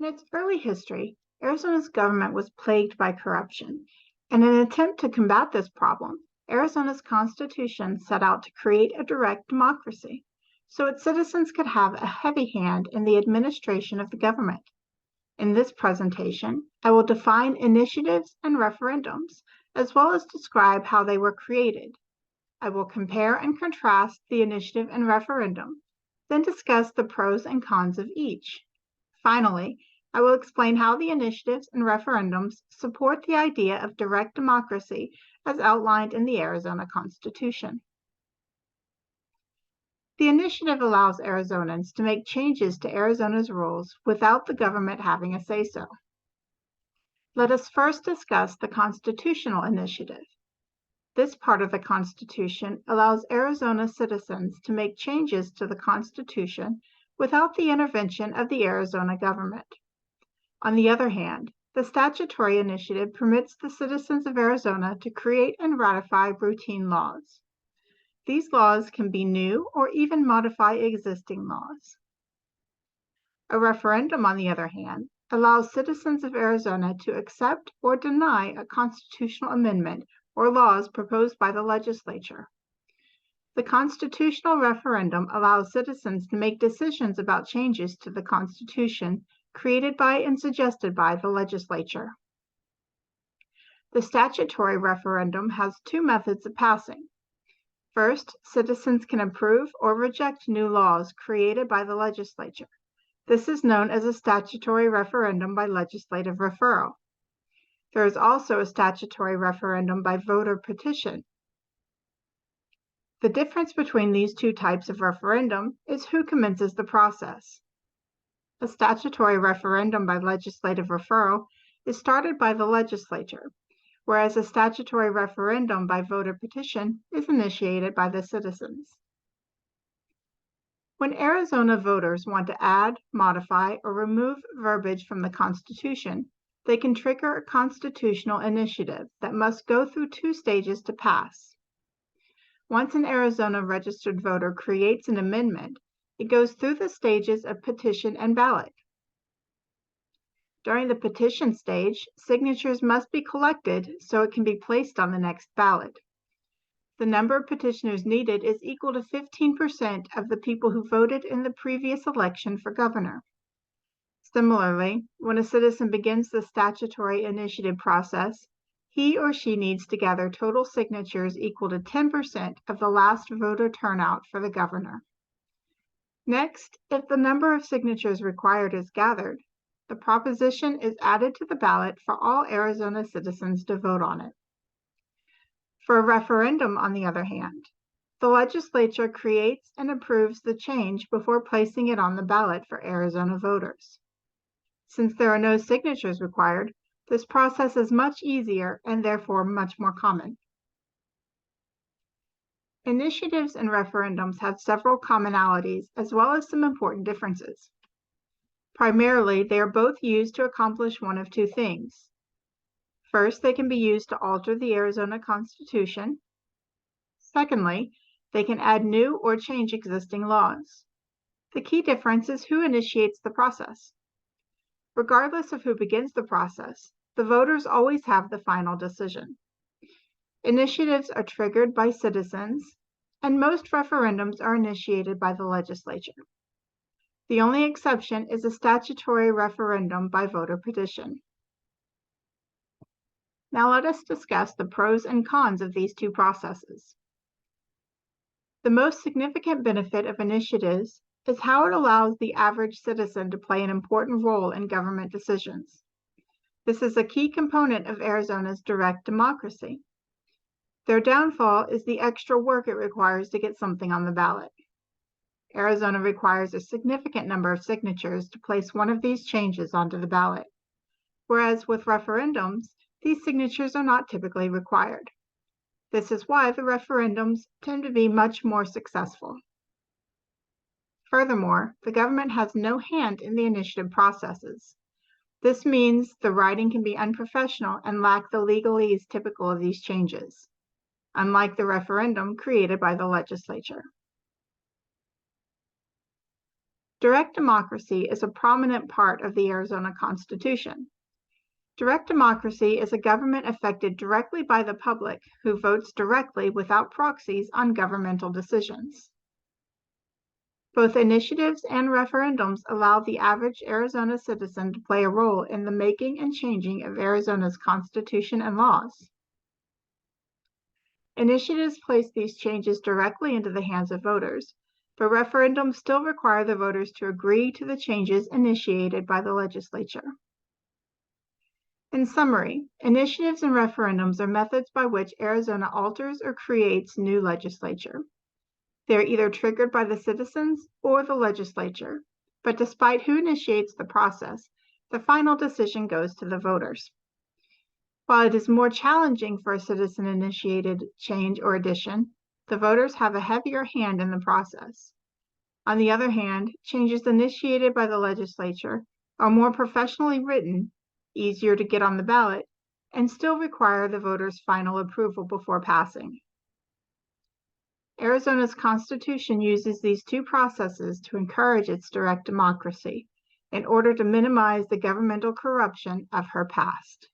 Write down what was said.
In its early history, Arizona's government was plagued by corruption. In an attempt to combat this problem, Arizona's constitution set out to create a direct democracy so its citizens could have a heavy hand in the administration of the government. In this presentation, I will define initiatives and referendums, as well as describe how they were created. I will compare and contrast the initiative and referendum, then discuss the pros and cons of each. Finally, I will explain how the initiatives and referendums support the idea of direct democracy as outlined in the Arizona Constitution. The initiative allows Arizonans to make changes to Arizona's rules without the government having a say-so. Let us first discuss the constitutional initiative. This part of the Constitution allows Arizona citizens to make changes to the Constitution without the intervention of the Arizona government. On the other hand, the statutory initiative permits the citizens of Arizona to create and ratify routine laws. These laws can be new or even modify existing laws. A referendum, on the other hand, allows citizens of Arizona to accept or deny a constitutional amendment or laws proposed by the legislature. The constitutional referendum allows citizens to make decisions about changes to the Constitution created by and suggested by the legislature. The statutory referendum has two methods of passing. First, citizens can approve or reject new laws created by the legislature. This is known as a statutory referendum by legislative referral. There is also a statutory referendum by voter petition. The difference between these two types of referendum is who commences the process. A statutory referendum by legislative referral is started by the legislature, whereas a statutory referendum by voter petition is initiated by the citizens. When Arizona voters want to add, modify, or remove verbiage from the Constitution, they can trigger a constitutional initiative that must go through two stages to pass. Once an Arizona registered voter creates an amendment, it goes through the stages of petition and ballot. During the petition stage, signatures must be collected so it can be placed on the next ballot. The number of petitioners needed is equal to 15% of the people who voted in the previous election for governor. Similarly, when a citizen begins the statutory initiative process, he or she needs to gather total signatures equal to 10% of the last voter turnout for the governor. Next, if the number of signatures required is gathered, the proposition is added to the ballot for all Arizona citizens to vote on it. For a referendum, on the other hand, the legislature creates and approves the change before placing it on the ballot for Arizona voters. Since there are no signatures required, this process is much easier and therefore much more common. Initiatives and referendums have several commonalities as well as some important differences. Primarily, they are both used to accomplish one of two things. First, they can be used to alter the Arizona Constitution. Secondly, they can add new or change existing laws. The key difference is who initiates the process. Regardless of who begins the process, the voters always have the final decision. Initiatives are triggered by citizens, and most referendums are initiated by the legislature. The only exception is a statutory referendum by voter petition. Now let us discuss the pros and cons of these two processes. The most significant benefit of initiatives is how it allows the average citizen to play an important role in government decisions. This is a key component of Arizona's direct democracy. Their downfall is the extra work it requires to get something on the ballot. Arizona requires a significant number of signatures to place one of these changes onto the ballot, whereas with referendums, these signatures are not typically required. This is why the referendums tend to be much more successful. Furthermore, the government has no hand in the initiative processes. This means the writing can be unprofessional and lack the legalese typical of these changes, unlike the referendum created by the legislature. Direct democracy is a prominent part of the Arizona Constitution. Direct democracy is a government affected directly by the public who votes directly without proxies on governmental decisions. Both initiatives and referendums allow the average Arizona citizen to play a role in the making and changing of Arizona's constitution and laws. Initiatives place these changes directly into the hands of voters, but referendums still require the voters to agree to the changes initiated by the legislature. In summary, initiatives and referendums are methods by which Arizona alters or creates new legislature. They are either triggered by the citizens or the legislature, but despite who initiates the process, the final decision goes to the voters. While it is more challenging for a citizen-initiated change or addition, the voters have a heavier hand in the process. On the other hand, changes initiated by the legislature are more professionally written, easier to get on the ballot, and still require the voters' final approval before passing. Arizona's Constitution uses these two processes to encourage its direct democracy in order to minimize the governmental corruption of her past.